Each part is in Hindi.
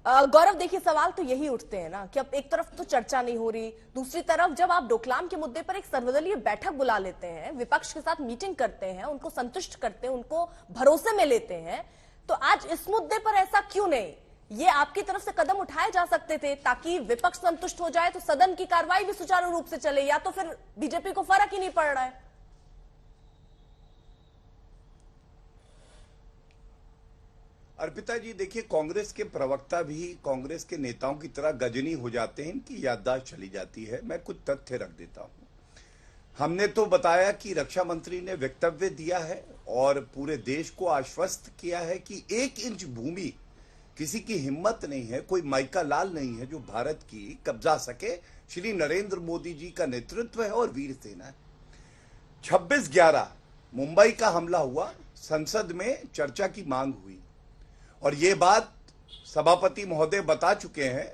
गौरव, देखिए सवाल तो यही उठते हैं ना कि अब एक तरफ तो चर्चा नहीं हो रही, दूसरी तरफ जब आप डोकलाम के मुद्दे पर एक सर्वदलीय बैठक बुला लेते हैं, विपक्ष के साथ मीटिंग करते हैं, उनको संतुष्ट करते हैं, उनको भरोसे में लेते हैं, तो आज इस मुद्दे पर ऐसा क्यों नहीं? ये आपकी तरफ से कदम उठाए जा सकते थे ताकि विपक्ष संतुष्ट हो जाए तो सदन की कार्रवाई भी सुचारू रूप से चले, या तो फिर बीजेपी को फर्क ही नहीं पड़ रहा है। अर्पिता जी, देखिए, कांग्रेस के प्रवक्ता भी कांग्रेस के नेताओं की तरह गजनी हो जाते हैं, इनकी याददाश्त चली जाती है। मैं कुछ तथ्य रख देता हूं। हमने तो बताया कि रक्षा मंत्री ने वक्तव्य दिया है और पूरे देश को आश्वस्त किया है कि 1 इंच भूमि किसी की हिम्मत नहीं है, कोई माइका लाल नहीं है जो भारत की कब्जा सके। श्री नरेंद्र मोदी जी का नेतृत्व है और वीर सेना है। 26/11 मुंबई का हमला हुआ, संसद में चर्चा की मांग हुई और ये बात सभापति महोदय बता चुके हैं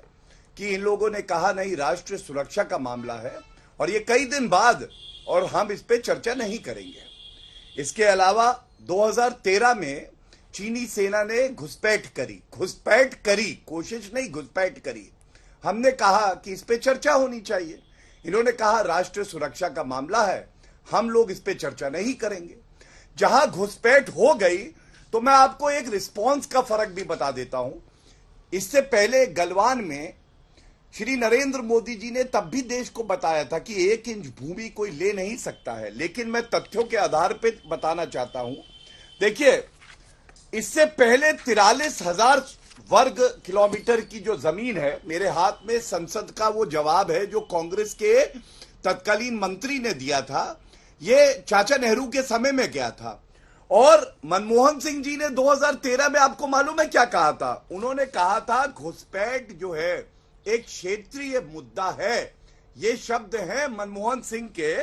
कि इन लोगों ने कहा नहीं, राष्ट्रीय सुरक्षा का मामला है और ये कई दिन बाद, और हम इस पे चर्चा नहीं करेंगे। इसके अलावा 2013 में चीनी सेना ने घुसपैठ करी, कोशिश नहीं, घुसपैठ करी। हमने कहा कि इस पे चर्चा होनी चाहिए। इन्होंने कहा राष्ट्रीय सुरक्षा का मामला है, हम लोग इस पे चर्चा नहीं करेंगे। जहां घुसपैठ हो गई तो मैं आपको एक रिस्पॉन्स का फर्क भी बता देता हूं। इससे पहले गलवान में श्री नरेंद्र मोदी जी ने तब भी देश को बताया था कि 1 इंच भूमि कोई ले नहीं सकता है, लेकिन मैं तथ्यों के आधार पर बताना चाहता हूं। देखिए, इससे पहले 43,000 वर्ग किलोमीटर की जो जमीन है, मेरे हाथ में संसद का वो जवाब है जो कांग्रेस के तत्कालीन मंत्री ने दिया था। ये चाचा नेहरू के समय में गया था और मनमोहन सिंह जी ने 2013 में, आपको मालूम है क्या कहा था? उन्होंने कहा था घुसपैठ जो है एक क्षेत्रीय मुद्दा है। ये शब्द है मनमोहन सिंह के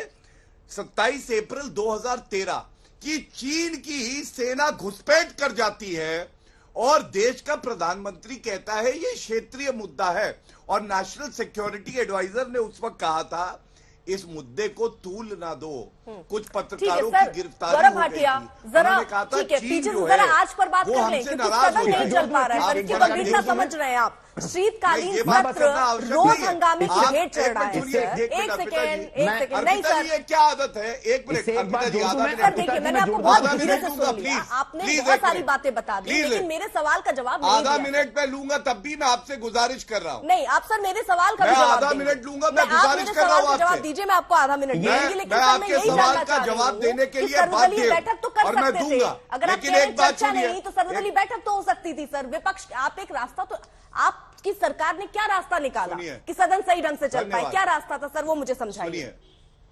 27 अप्रैल 2013 कि चीन की ही सेना घुसपैठ कर जाती है और देश का प्रधानमंत्री कहता है ये क्षेत्रीय मुद्दा है। और नेशनल सिक्योरिटी एडवाइजर ने उस वक्त कहा था इस मुद्दे को तूल ना दो। कुछ पत्रकारों की गिरफ्तारी हो गई थी। उन्होंने कहा था चीन जो है आज पर बात कर लें, नाराज नहीं चल पा रहा है, इसकी गंभीरता समझ रहे हैं आप। शीतकालीन सत्र रोज हंगामे की भेंट चढ़ रहा है। एक सेकेंड नहीं सर, ये क्या आदत है? एक मिनट सर, देखिए मैंने आपको बहुत धीरे से सुन लिया, आपने बहुत सारी बातें बता दी, लेकिन मेरे सवाल का जवाब नहीं दिया। आधा मिनट में लूंगा तब भी मैं आपसे गुजारिश कर रहा हूँ। नहीं, आप सर मेरे सवाल का जवाब आधा मिनट लूंगा, मैं गुजारिश कर रहा हूँ जवाब दीजिए, मैं आपको आधा मिनट दूंगी, लेकिन मैं आपके सवाल का जवाब देने के लिए बाध्य बैठक तो कर सकते थे। अगर आप चर्चा नहीं तो सर्वदलीय बैठक तो हो सकती थी सर। विपक्ष, आप एक रास्ता, तो आपकी सरकार ने क्या रास्ता निकाला कि सदन सही ढंग से चल पाए? क्या रास्ता था सर, वो मुझे समझाइए।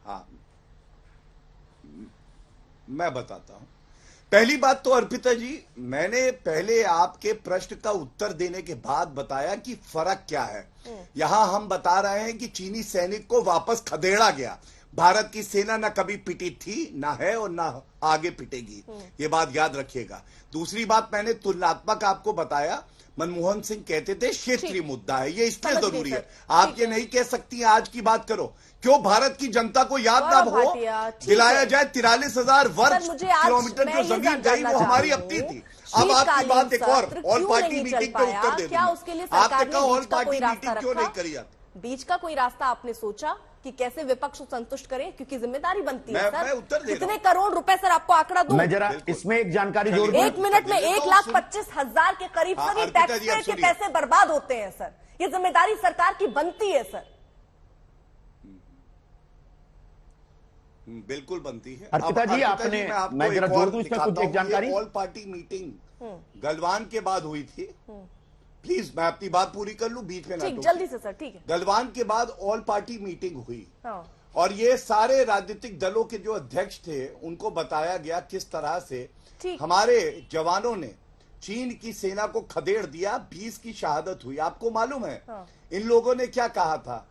हाँ, मैं बताता हूं। पहली बात तो अर्पिता जी, मैंने पहले आपके प्रश्न का उत्तर देने के बाद बताया कि फर्क क्या है। यहां हम बता रहे हैं कि चीनी सैनिक को वापस खदेड़ा गया। भारत की सेना ना कभी पिटी थी, ना है और ना आगे पिटेगी, ये बात याद रखिएगा। दूसरी बात, मैंने तुलनात्मक आपको बताया, मनमोहन सिंह कहते थे क्षेत्रीय मुद्दा है, ये इसलिए जरूरी है। आप ये नहीं कह सकती आज की बात करो, क्यों भारत की जनता को याद ना हो, दिलाया जाए 43,000 वर्ग किलोमीटर जो जमीन गई वो हमारी अपनी थी। अब आपकी बात एक और, ऑल पार्टी मीटिंग पे उत्तर दे दूंगा। आपने कहा ऑल पार्टी मीटिंग क्यों नहीं करी जाती? बीच का कोई रास्ता आपने सोचा कि कैसे विपक्ष को संतुष्ट करें? क्योंकि जिम्मेदारी बनती है सर। मैं उत्तर दे कितने करोड़ रुपए सर आपको आंकड़ा दूं? मैं जरा इसमें एक जानकारी जोड़ दूं। 1 मिनट में 1,25,000 के करीब सर ये टैक्सपेयर के पैसे बर्बाद होते हैं सर। ये जिम्मेदारी सरकार की बनती है सर। बिल्कुल बनती है। अर्पिता जी, आपने, मैं जरा जोड़ दूं इसमें कुछ एक जानकारी। ऑल पार्टी मीटिंग गलवान के बाद हुई थी। प्लीज मैं अपनी बात पूरी कर लूं, बीच में ना टोकिए। जल्दी से सर, ठीक है। गलवान के बाद ऑल पार्टी मीटिंग हुई और ये सारे राजनीतिक दलों के जो अध्यक्ष थे उनको बताया गया किस तरह से हमारे जवानों ने चीन की सेना को खदेड़ दिया। 20 की शहादत हुई। आपको मालूम है इन लोगों ने क्या कहा था?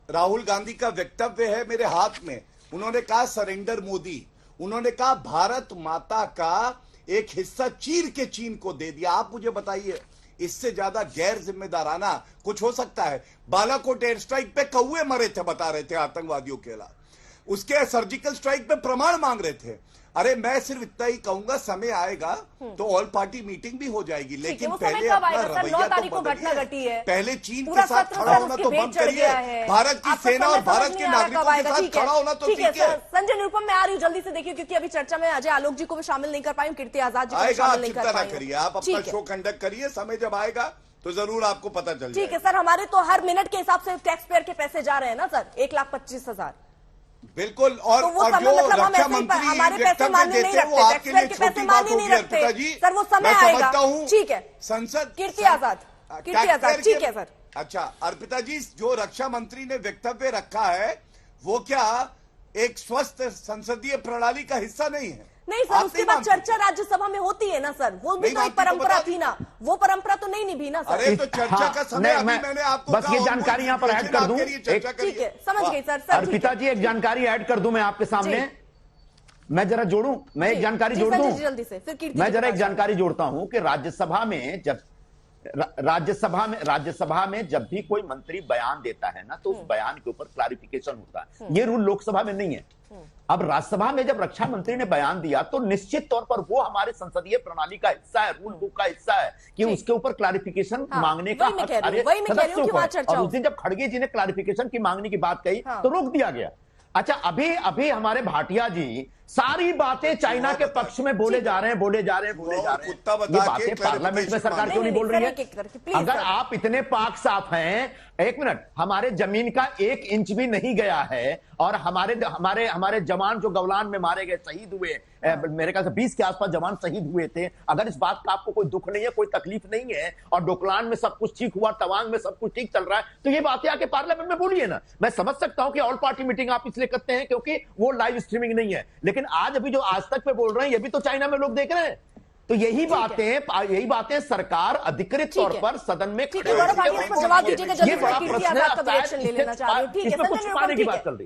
राहुल गांधी का वक्तव्य है मेरे हाथ में। उन्होंने कहा सरेंडर मोदी। उन्होंने कहा भारत माता का एक हिस्सा चीर के चीन को दे दिया। आप मुझे बताइए इससे ज्यादा गैर जिम्मेदाराना कुछ हो सकता है? बालाकोट एयर स्ट्राइक पे कौवे मरे थे, बता रहे थे आतंकवादियों के खिलाफ। उसके सर्जिकल स्ट्राइक पे प्रमाण मांग रहे थे। अरे मैं सिर्फ इतना ही कहूंगा, समय आएगा तो ऑल पार्टी मीटिंग भी हो जाएगी, लेकिन पहले अपना रवैया तो बदलिए। पहले चीन के साथ खड़ा होना तो बंद करिए, भारत की सेना और भारत के नागरिकों के साथ खड़ा होना तो सीखिए। संजय निरुपम, मैं आ रही हूँ जल्दी से, देखिए क्योंकि अभी चर्चा में अजय आलोक जी को भी शामिल नहीं कर पाई, कीर्ति आजाद जी को शामिल नहीं कर पाई। करिए, आप अपना शो कंडक्ट करिए, समय जब आएगा तो जरूर आपको पता चल जाएगा। ठीक है सर, हमारे तो हर मिनट के हिसाब से टैक्स पेयर के पैसे जा रहे हैं ना सर, 1,25,000। बिल्कुल। और तो जो रक्षा मंत्री हमारे पैसे मान्य नहीं रखते, टैक्स पेयर के पैसे मान्य नहीं रखते सर, वो समय आएगा। ठीक है, संसद कीर्ति आजाद, ठीक है सर। अच्छा अर्पिता जी, जो रक्षा मंत्री ने वक्तव्य रखा है वो क्या एक स्वस्थ संसदीय प्रणाली का हिस्सा नहीं है? नहीं सर, उसके बाद चर्चा राज्यसभा में होती है ना सर, वो भी तो एक परंपरा थी ना, वो परंपरा तो नहीं निभी ना सर। अरे तो चर्चा का समय अभी मैंने आपको बस ये जानकारी यहाँ पर ऐड कर दूं। ठीक है, समझ गई सर। अर्पिता जी, एक जानकारी ऐड कर दूं मैं आपके सामने, मैं जरा जोड़ूं, मैं एक जानकारी जोड़ दूं जल्दी से, फिर मैं जरा एक जानकारी जोड़ता हूं कि राज्यसभा में जब भी कोई मंत्री बयान देता है ना, तो उस बयान के ऊपर क्लैरिफिकेशन होता है। ये रूल लोकसभा में नहीं है। अब राज्यसभा में जब रक्षा मंत्री ने बयान दिया तो निश्चित तौर पर वो हमारे संसदीय प्रणाली का हिस्सा है, रूल बुक का हिस्सा है कि उसके ऊपर क्लैरिफिकेशन मांगने का हक सारे सदस्यों को है। और उस दिन जब खड़गे जी ने क्लैरिफिकेशन की मांगने की बात कही तो रोक दिया गया। अच्छा, अभी हमारे भाटिया जी सारी बातें चाइना के पक्ष में बोले जा रहे हैं। ये बातें पार्लियामेंट में सरकार क्यों नहीं बोल रही है? अगर आप इतने पाक साफ हैं, एक मिनट, हमारे जमीन का 1 इंच भी नहीं गया है और हमारे जवान जो गलवान में मारे गए, शहीद हुए, मेरे ख्याल से 20 के आसपास जवान शहीद हुए थे। अगर इस बात का आपको कोई दुख नहीं है, कोई तकलीफ नहीं है और डोकलाम में सब कुछ ठीक हुआ, तवांग में सब कुछ ठीक चल रहा है, तो ये बातें आके पार्लियामेंट में बोलिए ना। मैं समझ सकता हूं कि ऑल पार्टी मीटिंग आप इसलिए करते हैं क्योंकि वो लाइव स्ट्रीमिंग नहीं है, लेकिन आज अभी जो आज तक पे बोल रहे हैं ये भी तो चाइना में लोग देख रहे हैं। तो यही बातें सरकार अधिकृत तौर पर सदन में जवाब दीजिएगा, जल्दी से कीर्ति आजाद का रिएक्शन ले लेना चाह रही हूं। ठीक है, इसमें कुछ छुपाने की बात चल रही है।